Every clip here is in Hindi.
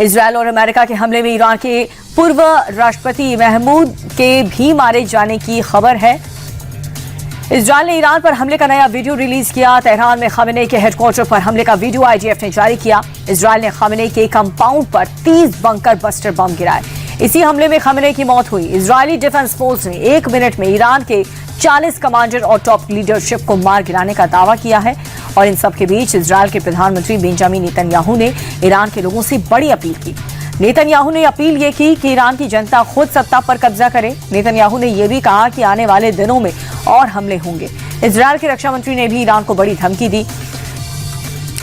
इजरायल और अमेरिका के हमले में ईरान के पूर्व राष्ट्रपति महमूद के भी मारे जाने की खबर है। इजरायल ने ईरान पर हमले का नया वीडियो रिलीज किया। तेहरान में खामेनेई के हेडक्वार्टर पर हमले का वीडियो आईडीएफ ने जारी किया। इजरायल ने खामेनेई के कंपाउंड पर 30 बंकर बस्टर बम गिराए। इसी हमले में खामेनेई की मौत हुई। इजरायली डिफेंस फोर्स ने 1 मिनट में ईरान के 40 कमांडर और टॉप लीडरशिप को मार गिराने का दावा किया है। और इन सब के बीच इजरायल के प्रधानमंत्री बेंजामिन नेतन्याहू ने ईरान के लोगों से बड़ी अपील की। नेतन्याहू ने अपील ये की कि ईरान की जनता खुद सत्ता पर कब्जा करे। नेतन्याहू ने यह भी कहा कि आने वाले दिनों में और हमले होंगे। इजरायल के रक्षा मंत्री ने भी ईरान को बड़ी धमकी दी।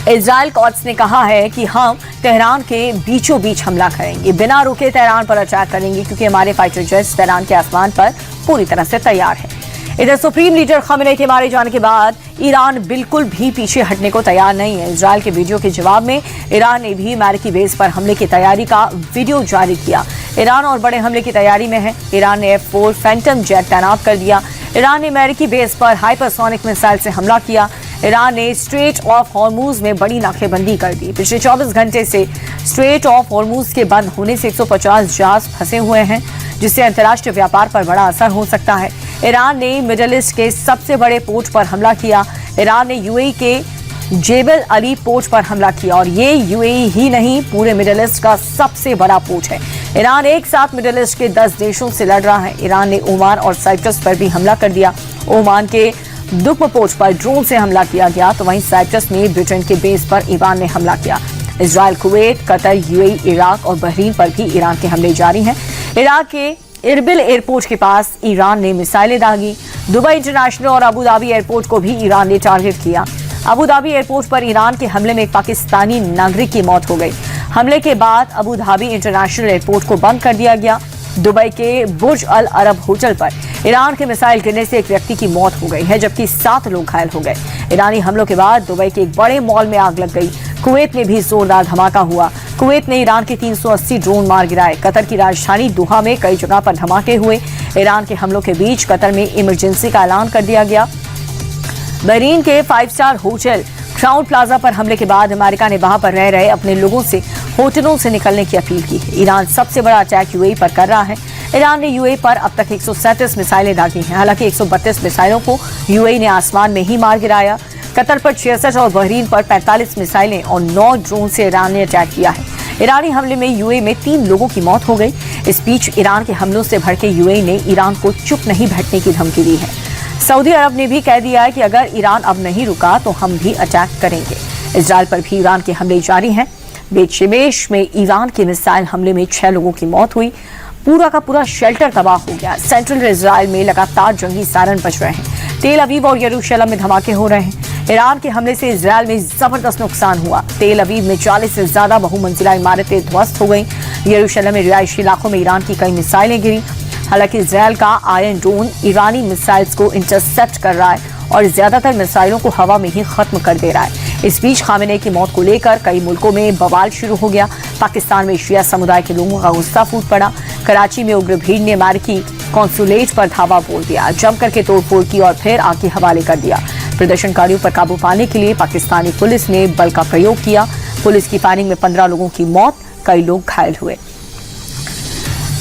इजरायल कोर्ट्स ने कहा है कि हम तेहरान के बीचों बीच हमला करेंगे, बिना रुके तेहरान पर अटैक करेंगे, क्योंकि हमारे फाइटर जेट्स तेहरान के आसमान पर पूरी तरह से तैयार है। इधर सुप्रीम लीडर खामेनेई के मारे जाने के बाद ईरान बिल्कुल भी पीछे हटने को तैयार नहीं है। इजरायल के वीडियो के जवाब में ईरान ने भी अमेरिकी बेस पर हमले की तैयारी का वीडियो जारी किया। ईरान और बड़े हमले की तैयारी में है। ईरान ने F-4 फैंटम जेट तैनात कर दिया। ईरान ने अमेरिकी बेस पर हाइपरसोनिक मिसाइल से हमला किया। ईरान ने स्ट्रेट ऑफ हॉर्मूज में बड़ी नाकेबंदी कर दी। पिछले 24 घंटे से स्ट्रेट ऑफ हॉर्मूज के बंद होने से 150 जहाज फंसे हुए हैं, जिससे अंतर्राष्ट्रीय व्यापार पर बड़ा असर हो सकता है। ईरान ने मिडिल ईस्ट के सबसे बड़े पोर्ट पर हमला किया। ईरान ने यूएई के जेबल अली पोर्ट पर हमला किया और ये यूएई ही नहीं, पूरे मिडिल ईस्ट का सबसे बड़ा पोर्ट है। ईरान एक साथ मिडिल ईस्ट के 10 देशों से लड़ रहा है। ईरान ने ओमान और साइप्रस पर भी हमला कर दिया। ओमान के दुक्म पोर्ट पर ड्रोन से हमला किया गया, तो वहीं साइप्रस में ब्रिटेन के बेस पर ईरान ने हमला किया। Israel, Kuwait, Qatar, UAE, Iraq और बहरीन पर भी ईरान के हमले जारी हैं। इराक के इरबिल एयरपोर्ट के पास ईरान ने मिसाइलें दागी। दुबई इंटरनेशनल और अबू धाबी एयरपोर्ट को भी ईरान ने टारगेट किया। अबू धाबी एयरपोर्ट पर ईरान के हमले में एक पाकिस्तानी नागरिक की मौत हो गई। हमले के बाद अबू धाबी इंटरनेशनल एयरपोर्ट को बंद कर दिया गया। दुबई के बुर्ज अल अरब होटल पर ईरान के मिसाइल गिरने से एक व्यक्ति की मौत हो गई है, जबकि 7 लोग घायल हो गए। ईरानी हमलों के बाद दुबई के एक बड़े मॉल में आग लग गई। कुवैत में भी जोरदार धमाका हुआ। कुवैत ने ईरान के 380 ड्रोन मार गिराए। कतर की राजधानी दोहा में कई जगह पर धमाके हुए। ईरान के हमलों के बीच कतर में इमरजेंसी का ऐलान कर दिया गया। बहरीन के 5 स्टार होटल क्राउन प्लाजा पर हमले के बाद अमेरिका ने वहां पर रह रहे अपने लोगों से होटलों से निकलने की अपील की है। ईरान सबसे बड़ा अटैक यूएई पर कर रहा है। ईरान ने यूएई पर अब तक 137 मिसाइलें दागी हैं। हालांकि 132 मिसाइलों को यूएई ने आसमान में ही मार गिराया। कतर पर 66 और बहरीन पर 45 मिसाइलें और 9 ड्रोन से ईरान ने अटैक किया है। ईरानी हमले में यूएई में 3 लोगों की मौत हो गई। इस बीच ईरान के हमलों से भड़के यूएई ने ईरान को चुप नहीं बैठने की धमकी दी है। सऊदी अरब ने भी कह दिया है कि अगर ईरान अब नहीं रुका तो हम भी अटैक करेंगे। इजरायल पर भी ईरान के हमले जारी हैं। बेत शेमेश में ईरान के मिसाइल हमले में 6 लोगों की मौत हुई। पूरा का पूरा शेल्टर तबाह हो गया। सेंट्रल इजरायल में लगातार जंगी सायरन बज रहे हैं। तेल अवीव और यरूशलेम में धमाके हो रहे हैं। ईरान के हमले से इजरायल में जबरदस्त नुकसान हुआ। तेल अवीव में 40 से ज्यादा बहुमंजिला इमारतें ध्वस्त हो गईं। यरूशलेम में रिहायशी इलाकों में ईरान की कई मिसाइलें गिरी। हालांकि इजरायल का आयरन डोम ईरानी मिसाइल्स को इंटरसेप्ट कर रहा है और ज्यादातर मिसाइलों को हवा में ही खत्म कर दे रहा है। इस बीच खामेनेई की मौत को लेकर कई मुल्कों में बवाल शुरू हो गया। पाकिस्तान में शिया समुदाय के लोगों का गुस्सा फूट पड़ा। कराची में उग्र भीड़ ने अमेरिकी कॉन्सुलेट पर धावा बोल दिया, जमकर के तोड़फोड़ की और फिर आग के हवाले कर दिया। प्रदर्शनकारियों पर काबू पाने के लिए पाकिस्तानी पुलिस ने बल का प्रयोग किया। पुलिस की फायरिंग में 15 लोगों की मौत, कई लोग घायल हुए।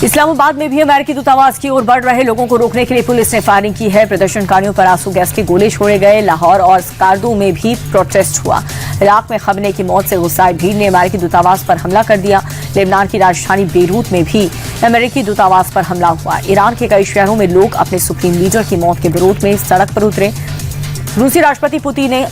इस्लामाबाद में भी अमेरिकी दूतावास की ओर बढ़ रहे लोगों को रोकने के लिए पुलिस ने फायरिंग की है। प्रदर्शनकारियों पर आंसू गैस के गोले छोड़े गए। लाहौर और स्कार्दू में भी प्रोटेस्ट हुआ। इराक में खामेनेई की मौत से गुस्साए भीड़ ने अमेरिकी दूतावास पर हमला कर दिया। लेबनान की राजधानी बेरूत में भी अमेरिकी दूतावास पर हमला हुआ। ईरान के कई शहरों में लोग अपने सुप्रीम लीडर की मौत के विरोध में सड़क पर उतरे। रूसी राष्ट्रपति पुतिन ने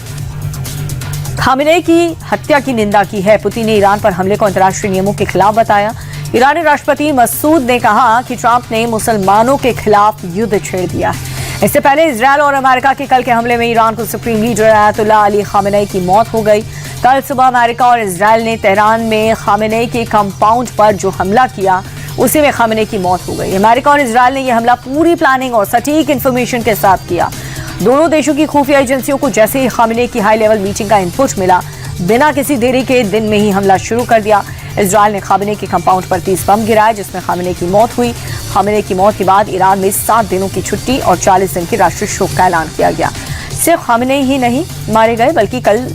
खामेनेई की हत्या की निंदा की है। पुतिन ने ईरान पर हमले को अंतर्राष्ट्रीय नियमों के खिलाफ बताया। ईरानी राष्ट्रपति मसूद ने कहा कि ट्रंप ने मुसलमानों के खिलाफ युद्ध छेड़ दिया है। इससे पहले इजरायल और अमेरिका के कल के हमले में ईरान को supreme leader Ayatollah Ali Khamenei की मौत हो गई। कल सुबह अमेरिका और इजरायल ने तेहरान में खामेनेई के कंपाउंड पर जो हमला किया, उसी में खामेनेई की मौत हो गई। अमेरिका और इजरायल ने यह हमला पूरी प्लानिंग और सटीक इंफॉर्मेशन के साथ किया। दोनों देशों की खुफिया एजेंसियों को जैसे ही खामेनेई की हाई लेवल मीटिंग का इनपुट मिला, बिना किसी देरी के दिन में ही हमला शुरू कर दिया। इजरायल ने खामेनेई के कंपाउंड पर 30 बम गिराए, जिसमें खामेनेई की मौत हुई। खामेनेई की मौत के बाद ईरान में 7 दिनों की छुट्टी और 40 दिन की राष्ट्रीय शोक का ऐलान किया गया। सिर्फ खामेनेई ही नहीं मारे गए, बल्कि कल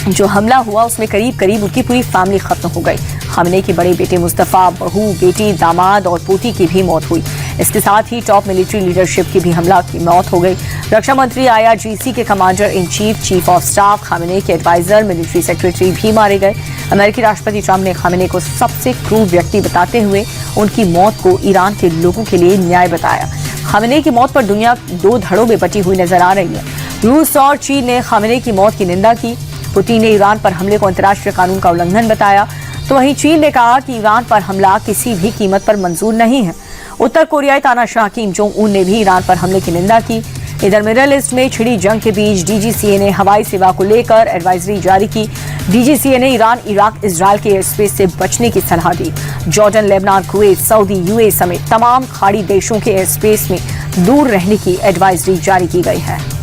जो हमला हुआ उसमें करीब करीब उनकी पूरी फैमिली खत्म हो गई। खामेनेई के बड़े बेटे मुस्तफा, बहू, बेटी, दामाद और पोती की भी मौत हुई। इसके साथ ही टॉप मिलिट्री लीडरशिप की भी हमला की मौत हो गई। रक्षा मंत्री, IRGC के commander in chief, chief of staff, Khamenei के एडवाइजर, मिलिट्री सेक्रेटरी भी मारे गए। अमेरिकी राष्ट्रपति ट्रंप ने खामेनेई को सबसे क्रूर व्यक्ति बताते हुए उनकी मौत को ईरान के लोगों के लिए न्याय बताया। खामेनेई की मौत पर दुनिया दो धड़ों में बटी हुई नजर आ रही है। रूस और चीन ने खामेनेई की मौत की निंदा की। पुतिन ने ईरान पर हमले को अंतर्राष्ट्रीय कानून का उल्लंघन बताया, तो वहीं चीन ने कहा कि ईरान पर हमला किसी भी कीमत पर मंजूर नहीं है। उत्तर कोरियाई तानाशाह किम जोंग उन ने भी ईरान पर हमले की निंदा की। इधर मिडल ईस्ट में छिड़ी जंग के बीच DGCA ने हवाई सेवा को लेकर एडवाइजरी जारी की। DGCA ने ईरान, इराक, इजरायल के एयर स्पेस से बचने की सलाह दी। Jordan, Lebanon, Kuwait, Saudi, UAE समेत तमाम खाड़ी देशों के एयर स्पेस में दूर रहने की एडवाइजरी जारी की गई है।